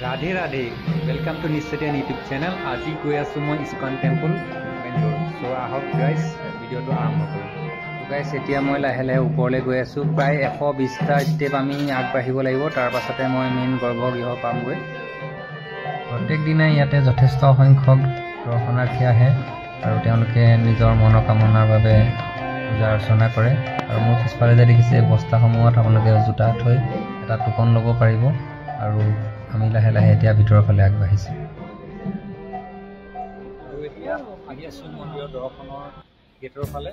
Radhe Radhe welcome to निश्चेतियन YouTube channel आज गई आसो मैं इस्कन टेम्पल बेंगलोर सो आहक गाइस भिडिओ आरम्भ करूँ गाइस एतिया मैं लाहे लाहे ऊपरले गई आसो प्राय 120टा स्टेप आमी आगबाढ़िब लागिब तार पाछते मैं मेन गर्भगृह पामगৈ प्रत्येक दिनाই ইয়াতে যথেষ্ট সংখ্যক দৰ্শনাৰ্থী আহে আৰু তেওঁলোকে নিজৰ মনোকামনাৰ বাবে পূজা অৰ্চনা কৰে আৰু মোৰ পিছফালে যে দেখিছে বস্তাসমূহত আপোনালোকে জোতা থৈ এটা টোকন ল'ব পাৰিব আৰু আমি লাহে লাহে এতিয়া ভিতৰৰ ফালে আগবাঢ়িছো আৰু এতিয়া আহি আছো মন্দিৰৰ দৰ্শনৰ গেটৰ ফালে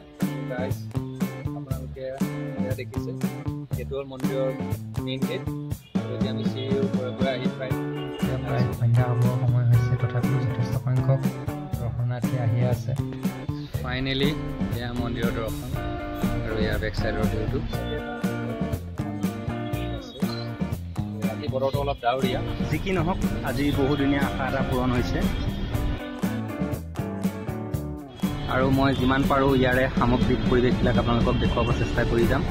গাইস আপোনালোকে এয়া দেখিছে এইটো মন্দিৰৰ মেইন গেট আৰু এতিয়া আমি চিৰিৰ ওপৰৰ আহি প্ৰায় সন্ধ্যা হ'ব সময় হৈছে তথাপিও যথেষ্ট সংখ্যক দৰ্শনাৰ্থী আহি আছে ফাইনেলি এয়া মন্দিৰৰ দৰ্শন আৰু ইয়াৰ বেক সাইডৰ ভিউটো বতৰটো অলপ ডাৱৰীয়া যি কি নহওক আজি বহুদিনীয়া আশা এটা পূৰণ হৈছে আৰু মই যিমান পাৰোঁ ইয়াৰে সামগ্ৰিক পৰিৱেশবিলাক আপোনালোকক দেখুৱাব চেষ্টা কৰি যাম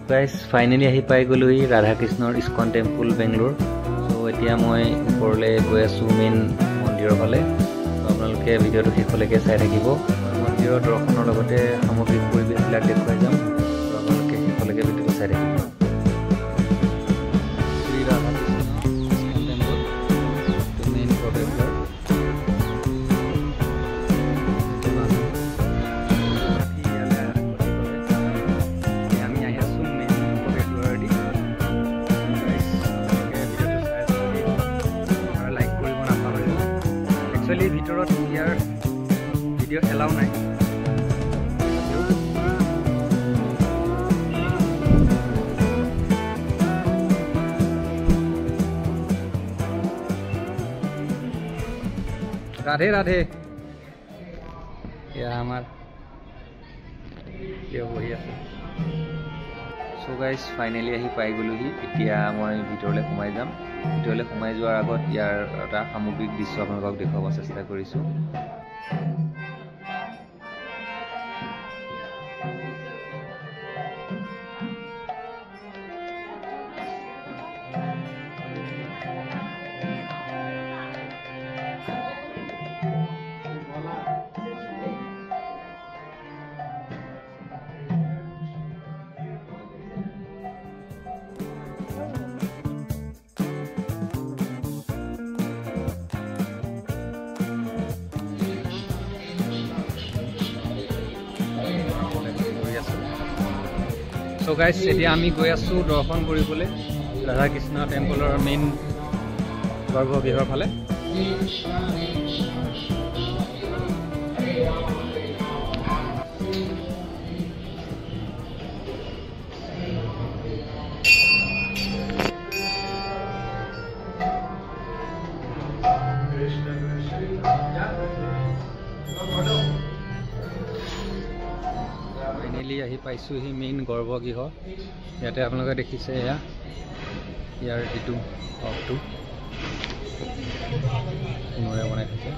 गाइस फाइनली आহি পাই গলো राधा कृष्णर इस्कन टेम्पल बेंगलोर सो এতিয়া মই ওপৰলে গৈ আছো মেইন মন্দিৰৰ ফালে আপোনালোকে ভিডিওটো শেষলৈকে চাই থাকিব মন্দিৰৰ দৰ্শনৰ লগতে সামগ্ৰিক পৰিৱেশবিলাক দেখুৱাই যাম আপোনালোকে শেষলৈকে ভিডিওটো চাই থাকিব শ্ৰী ৰাধা কৃষ্ণ ইস্কন টেম্পল মেইন প্ৰৱেশদ্বাৰ ভিতৰত ইয়াৰ ভিডিও এলাও নাই राधे राधे या আমাৰ কেউ বহি আছে সো গাইস ফাইনেলি আহি পাই গলোহি এতিয়া মই ভিতৰলৈ সোমাই যাম ভিতৰলৈ সোমাই যোৱাৰ আগত ইয়াৰ এটা সামগ্ৰিক দৃশ্য আপোনালোকক দেখুৱাব চেষ্টা কৰিছো सो गाइस এতিয়া আমি গৈ আছো দৰ্শন কৰিবলৈ ৰাধা কৃষ্ণ টেম্পলৰ মেইন গৰ্ভগৃহৰ ফালে ফাইনেলি আহি পাইছোহি মেইন গৰ্ভগৃহ ইয়াতে আপোনালোকে দেখিছে এয়া ইয়াৰ যিটো হকটো পুনৰে বনাই থৈছে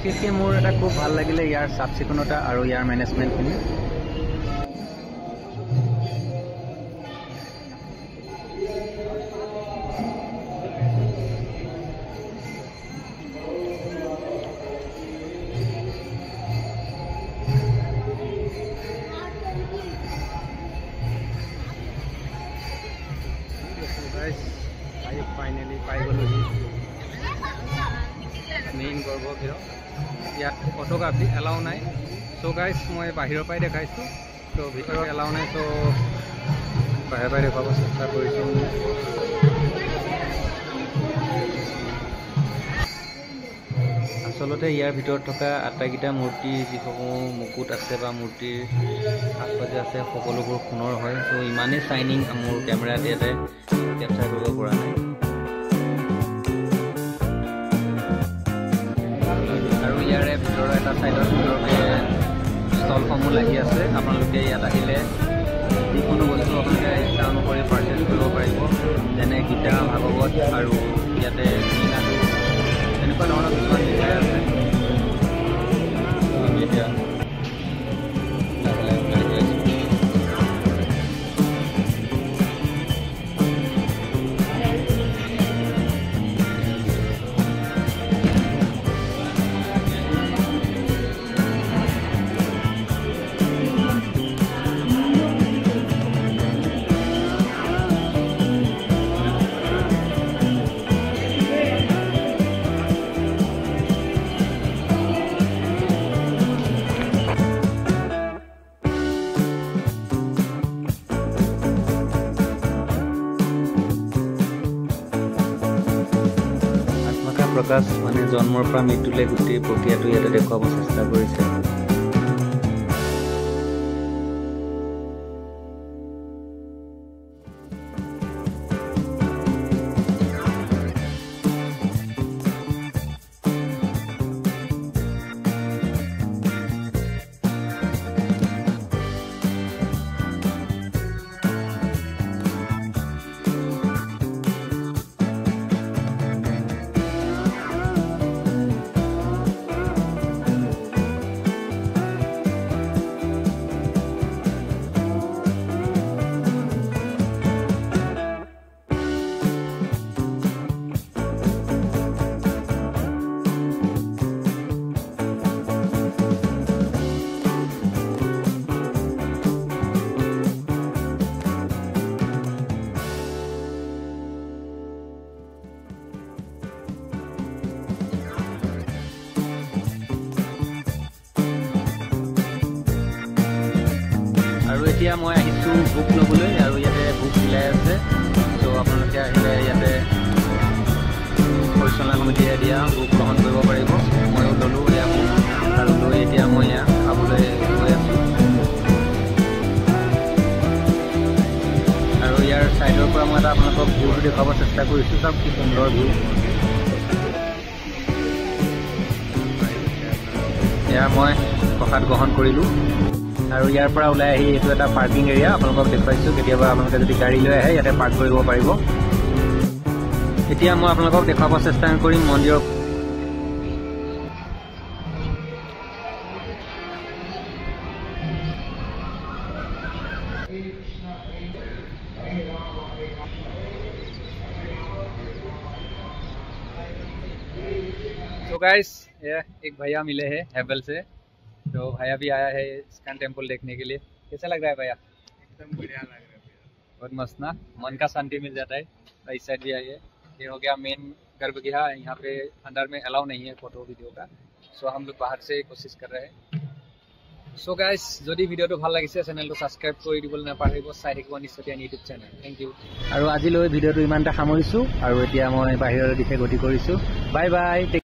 বিশেষকৈ মোৰ এটা খুব ভাল লাগিলে ইয়াৰ চাফ চিকুণতা আৰু ইয়াৰ মেনেজমেণ্টখিনি গাইজ আহি ফাইনেলি পাই গ'লোহি মেইন গৰ্ভগৃহ। ইয়াত ফটোগ্ৰাফী এলাও নাই। চ' গাইজ মই বাহিৰৰ পৰাই দেখাইছোঁ, ত' ভিতৰত এলাও নাই, চ' বাহিৰৰ পৰাই দেখুৱাব চেষ্টা কৰিছোঁ। আচলতে ইয়াৰ ভিতৰত থকা আটাইকেইটা মূৰ্তিৰ যিসমূহ মুকুট আছে বা মূৰ্তিৰ সাজ সজ্জা আছে সকলোবোৰ সোণৰ হয়। চ' ইমানেই চাইনিং মোৰ কেমেৰাত ইয়াতে কেপচাৰ কৰিব পৰা নাই। আৰু ইয়াৰে ভিতৰৰ এটা ছাইডত ষ্টলসমূহ লাগি আছে। আপোনালোকে ইয়াত আহিলে যিকোনো বস্তু আপোনালোকে ইচ্ছা অনুসৰি পাৰ্চেছ কৰিব পাৰিব, যেনে গীতা, ভাগৱত আৰু ইয়াতে মীনাটো এনেকুৱা ধৰণৰ কিছুমান মিঠাই আছে। আমি এতিয়া লাহে লাহে ওলাই গৈ আছোঁ। প্ৰকাশ মানে জন্মৰ পৰা মৃত্যুলৈ গোটেই প্ৰক্ৰিয়াটো ইয়াতে দেখুৱাব চেষ্টা কৰিছে। আৰু এতিয়া মই আহিছোঁ বুক ল'বলৈ, আৰু ইয়াতে বুক চিলাই আছে। চ' আপোনালোকে আহিলে ইয়াতে পৰিচালনা সমিতিয়ে দিয়া বুক গ্ৰহণ কৰিব পাৰিব। ময়ো ল'লোঁ এয়া বুক, আৰু লৈ এতিয়া মই এয়া খাবলৈ গৈ আছোঁ। আৰু ইয়াৰ ছাইডৰ পৰা মই এটা আপোনালোকক ভিউটো দেখুৱাব চেষ্টা কৰিছোঁ। চাওক কি সুন্দৰ ভিউ। এয়া মই প্ৰসাদ গ্ৰহণ কৰিলোঁ, আৰু ইয়াৰ পৰা ওলাই আহি এইটো এটা পাৰ্কিং এৰিয়া আপোনালোকক দেখুৱাইছোঁ। কেতিয়াবা আপোনালোকে যদি গাড়ী লৈ আহে ইয়াতে পাৰ্ক কৰিব পাৰিব। এতিয়া মই আপোনালোকক দেখুৱাব চেষ্টা কৰিম মন্দিৰৰ। तो गाइस ये एक भैया मिले हैं हैवल से, तो भैया भी आया है इस्कॉन टेम्पल देखने के लिए। कैसा लग रहा है भैया? एकदम बढ़िया लग रहा है, बहुत मस्त ना, मन का शांति मिल जाता है। तो इस साइड भी आइए, ये हो गया मेन गर्भगृह। यहाँ पे अंदर में अलाउ नहीं है फोटो वीडियो का, सो हम लोग बाहर से कोशिश कर रहे हैं। सो गाइस যদি ভিডিওটো ভাল লাগিছে চেনেলটো সাবস্ক্ৰাইব কৰি দিবলৈ নাপাহৰিব। চাই থাকিব নিশ্চয় ইউটিউব চেনেল। Thank U. আৰু আজিলৈ ভিডিওটো ইমানটা সামৰিছোঁ, আৰু এতিয়া মই বাহিৰৰ দিশে গতি কৰিছোঁ। Bye bye.